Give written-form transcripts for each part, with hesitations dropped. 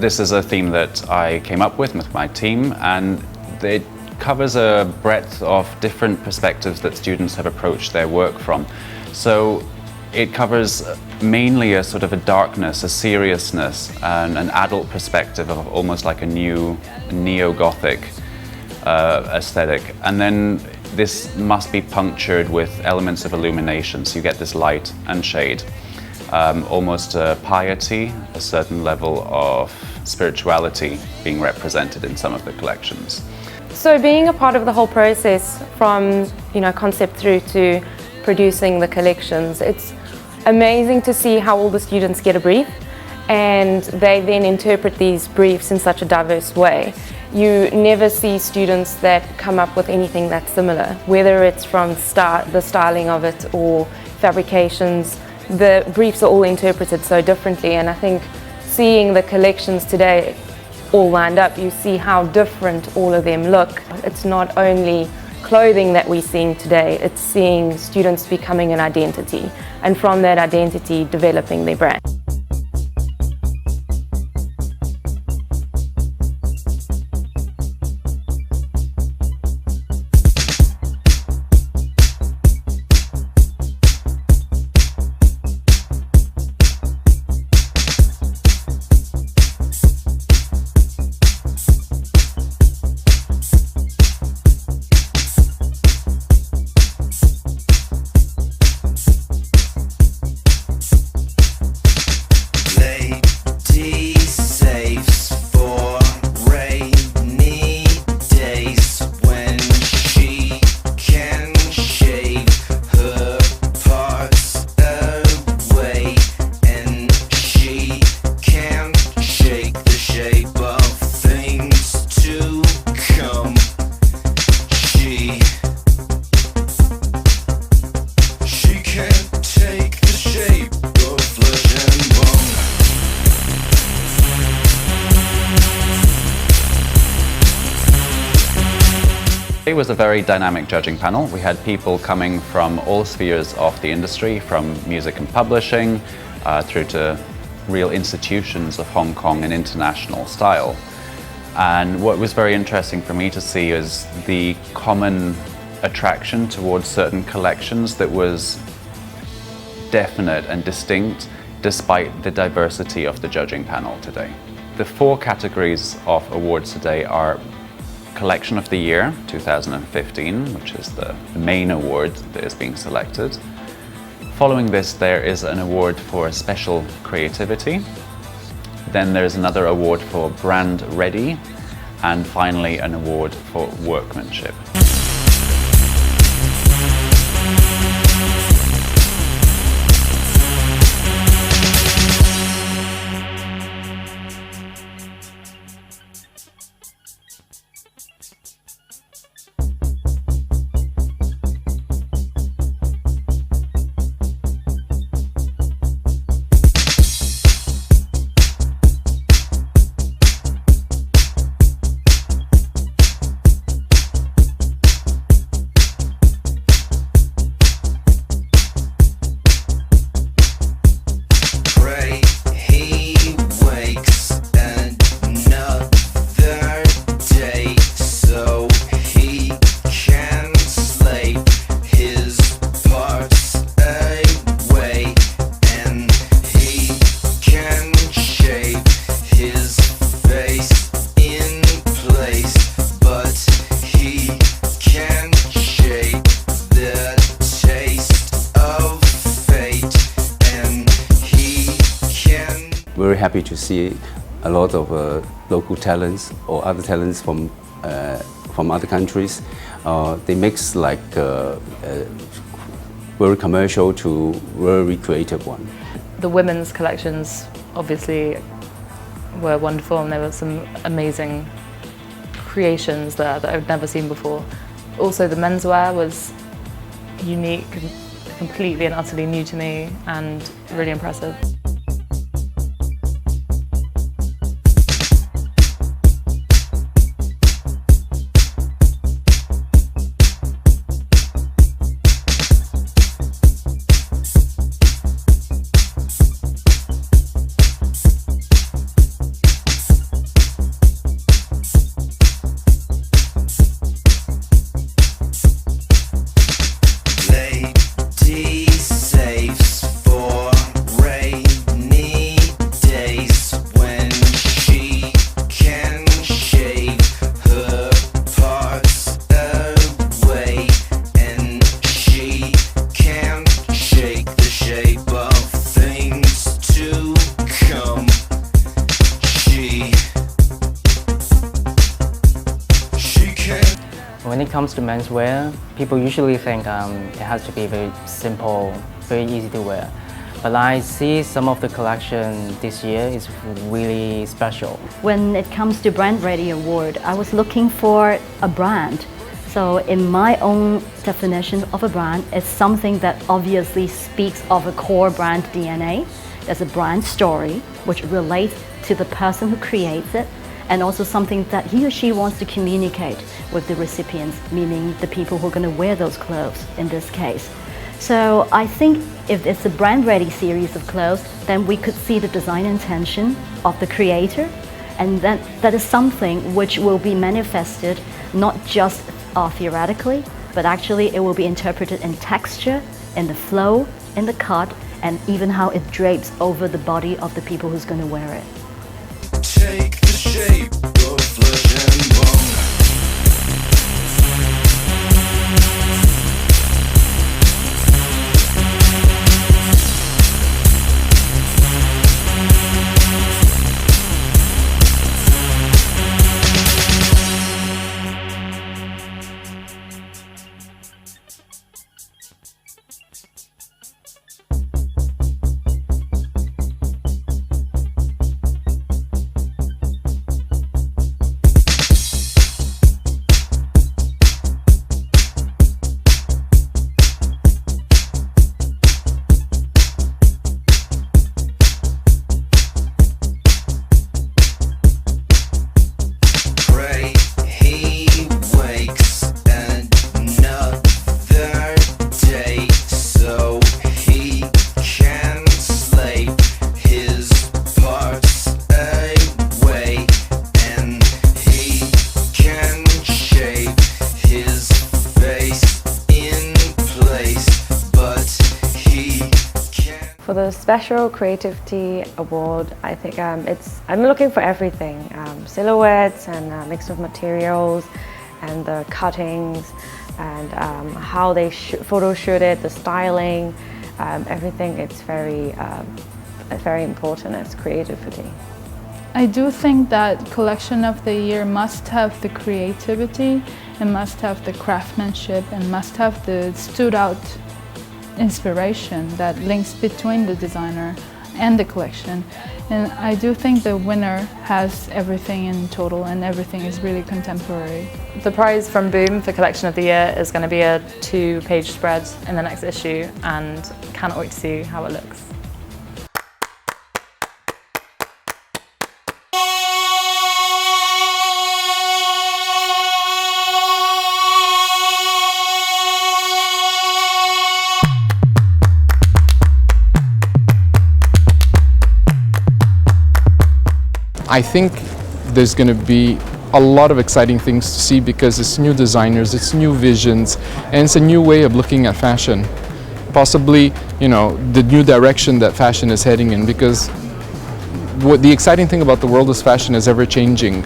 This is a theme that I came up with my team, and it covers a breadth of different perspectives that students have approached their work from. So it covers mainly a sort of a darkness, a seriousness, and an adult perspective of almost like a new neo-Gothic aesthetic. And then this must be punctured with elements of illumination, so you get this light and shade. Almost a piety, a certain level of spirituality being represented in some of the collections. So being a part of the whole process from concept through to producing the collections, it's amazing to see how all the students get a brief and they then interpret these briefs in such a diverse way. You never see students that come up with anything that's similar, whether it's from the styling of it or fabrications. The briefs are all interpreted so differently, and I think seeing the collections today all lined up, you see how different all of them look. It's not only clothing that we're seeing today, it's seeing students becoming an identity, and from that identity developing their brand. It was a very dynamic judging panel. We had people coming from all spheres of the industry, from music and publishing through to real institutions of Hong Kong and international style. And what was very interesting for me to see is the common attraction towards certain collections that was definite and distinct despite the diversity of the judging panel today. The 4 categories of awards today are Collection of the Year 2015, which is the main award that is being selected. Following this, there is an award for special creativity. Then there's another award for brand ready, and finally an award for workmanship. Very happy to see a lot of local talents or other talents from other countries. They mix like very commercial to very creative one. The women's collections obviously were wonderful, and there were some amazing creations there that I've never seen before. Also, the menswear was unique, completely and utterly new to me, and really impressive. it comes to menswear, people usually think it has to be very simple, very easy to wear. But I see some of the collection this year is really special. When it comes to Brand Ready Award, I was looking for a brand. So in my own definition of a brand, it's something that obviously speaks of a core brand DNA. There's a brand story which relates to the person who creates it, and also something that he or she wants to communicate with the recipients, meaning the people who are going to wear those clothes in this case. So I think if it's a brand-ready series of clothes, then we could see the design intention of the creator, and that is something which will be manifested not just theoretically, but actually it will be interpreted in texture, in the flow, in the cut, and even how it drapes over the body of the people who's going to wear it. Take the shape of flesh and bone. For the Special Creativity Award, I think I'm looking for everything, silhouettes and mix of materials and the cuttings and how they photo shoot it, the styling, everything. It's very important as creativity. I do think that Collection of the Year must have the creativity and must have the craftsmanship and must have the stood out inspiration that links between the designer and the collection. And I do think the winner has everything in total and everything is really contemporary. The prize from Boom for Collection of the Year is going to be a 2-page spread in the next issue, and cannot wait to see how it looks. I think there's going to be a lot of exciting things to see because it's new designers, it's new visions, and it's a new way of looking at fashion. Possibly, you know, the new direction that fashion is heading in, because what the exciting thing about the world is fashion is ever changing.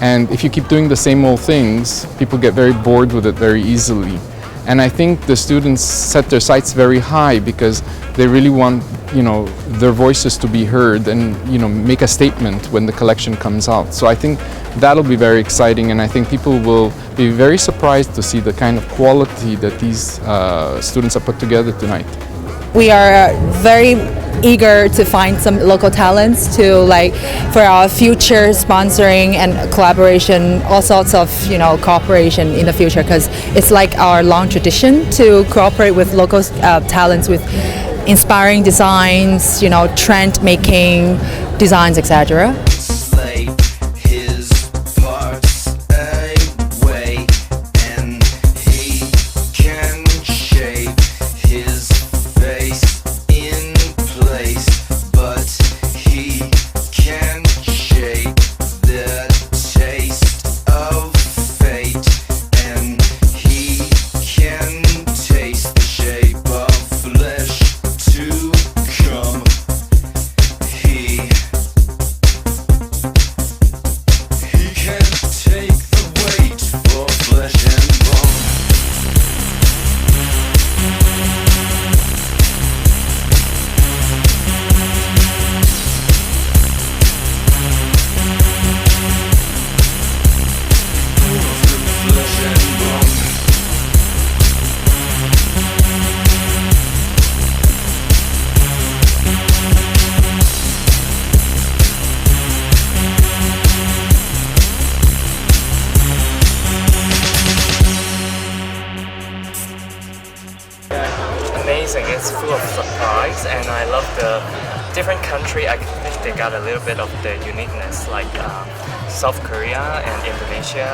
And if you keep doing the same old things, people get very bored with it very easily. And I think the students set their sights very high because they really want, you know, their voices to be heard and, you know, make a statement when the collection comes out. So I think that'll be very exciting, and I think people will be very surprised to see the kind of quality that these students have put together tonight. We are very eager to find some local talents to for our future sponsoring and collaboration, all sorts of cooperation in the future, because it's like our long tradition to cooperate with local talents with inspiring designs, trend making designs, etc. it's full of surprise, and I love the different country. I think they got a little bit of the uniqueness, like South Korea and Indonesia.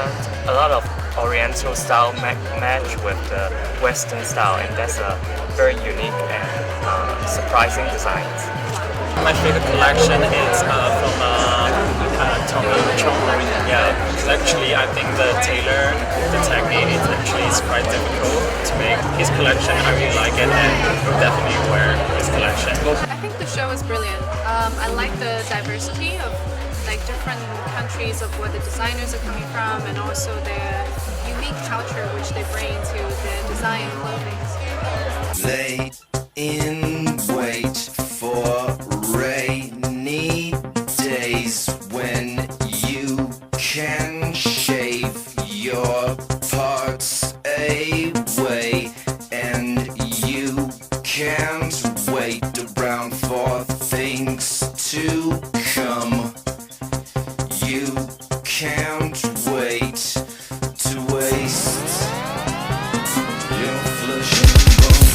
A lot of Oriental style match with the Western style, and that's a very unique and surprising designs. My favorite collection is from Tommy Chong. Yeah, actually I think the tailor, the technique is quite difficult to make. His collection, I really like it, and will definitely wear his collection. I think the show is brilliant. I like the diversity of like different countries of where the designers are coming from, and also their unique culture which they bring to their design clothing. Lay in wait for rainy days when you can shave your parts away, and you can't wait around for things to come. You can't wait to waste your flesh and bone.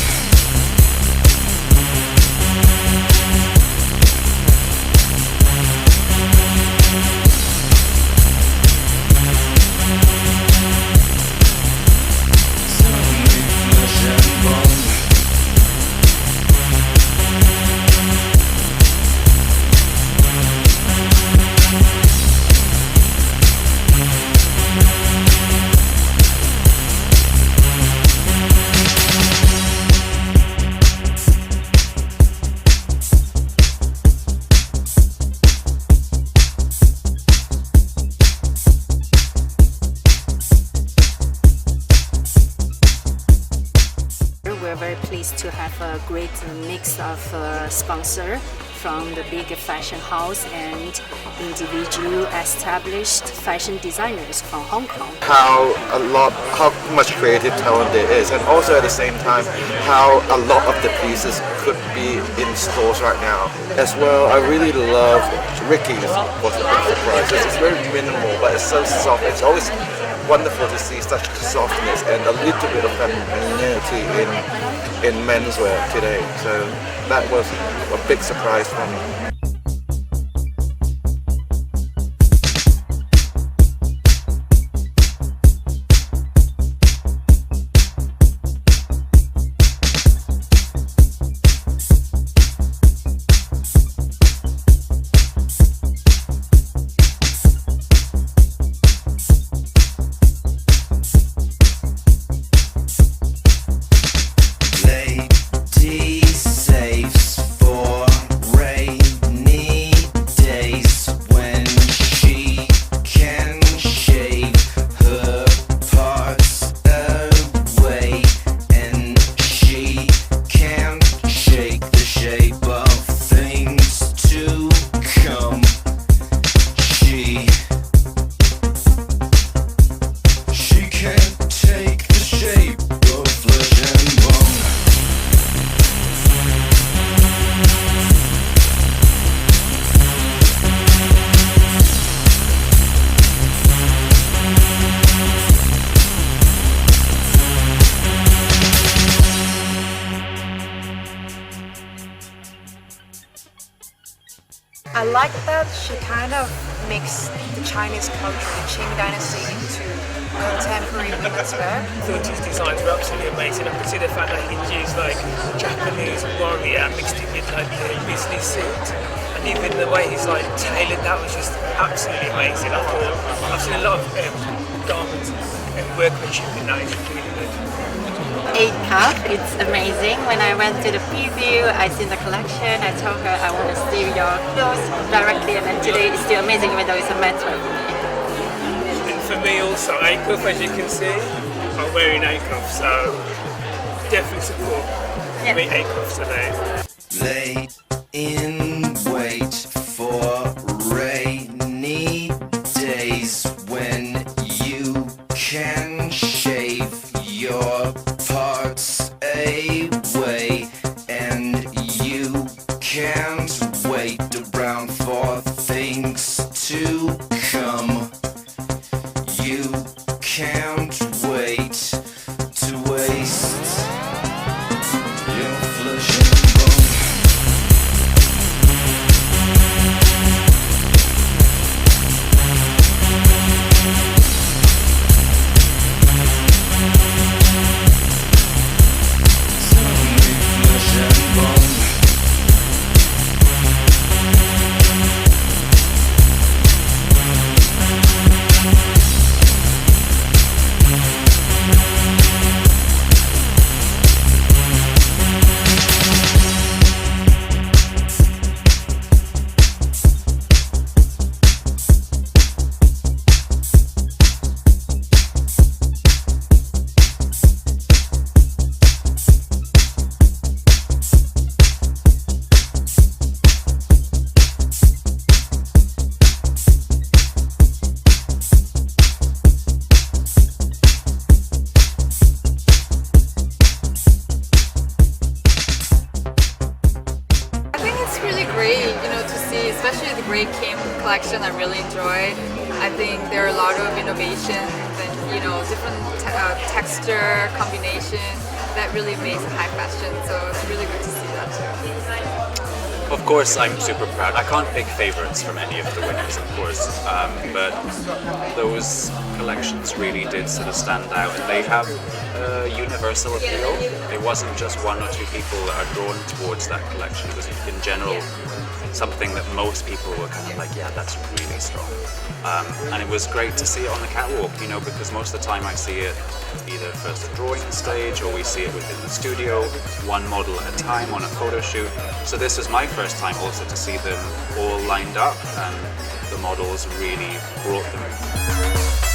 We're very pleased to have a great mix of sponsors from the big fashion house and individual established fashion designers from Hong Kong. How much creative talent there is, and also at the same time how a lot of the pieces could be in stores right now. As well, I really love Ricky's was a big surprise. It's very minimal, but it's so soft. It's always wonderful to see such softness and a little bit of femininity in menswear today. So that was a big surprise for me. I like that she kind of mixed the Chinese culture, the Qing dynasty, into contemporary women's wear. I thought his designs were absolutely amazing. I could see the fact that he'd used like Japanese warrior mixed it with like the business suit, and even the way he's like tailored that was just absolutely amazing. I thought I've seen a lot of garments and workmanship in that. It's really good. 8 cup, it's amazing. When I went to the preview, I seen the collection, I told her I want to steal your clothes directly, and then today it's still amazing even though it's a menswear for me. And for me also, 8 cup, as you can see, I'm wearing 8 cup, so definitely support me 8 cups today. Lay in wait for rainy days when you can shave your parts away, and you can't wait around for things to come. You can't wait to waste your flesh collection I really enjoyed. I think there are a lot of innovations and different texture combination that really makes high fashion. So it's really good to see that too. Of course, I'm super proud. I can't pick favorites from any of the winners, of course, but those collections really did sort of stand out, and they have a universal appeal. It wasn't just one or two people that are drawn towards that collection. It was, in general, something that most people were kind of like, yeah, that's really strong. And it was great to see it on the catwalk, because most of the time I see it either first drawing stage or we see it within the studio, one model at a time on a photo shoot. So this is my first time also to see them all lined up, and the models really brought them.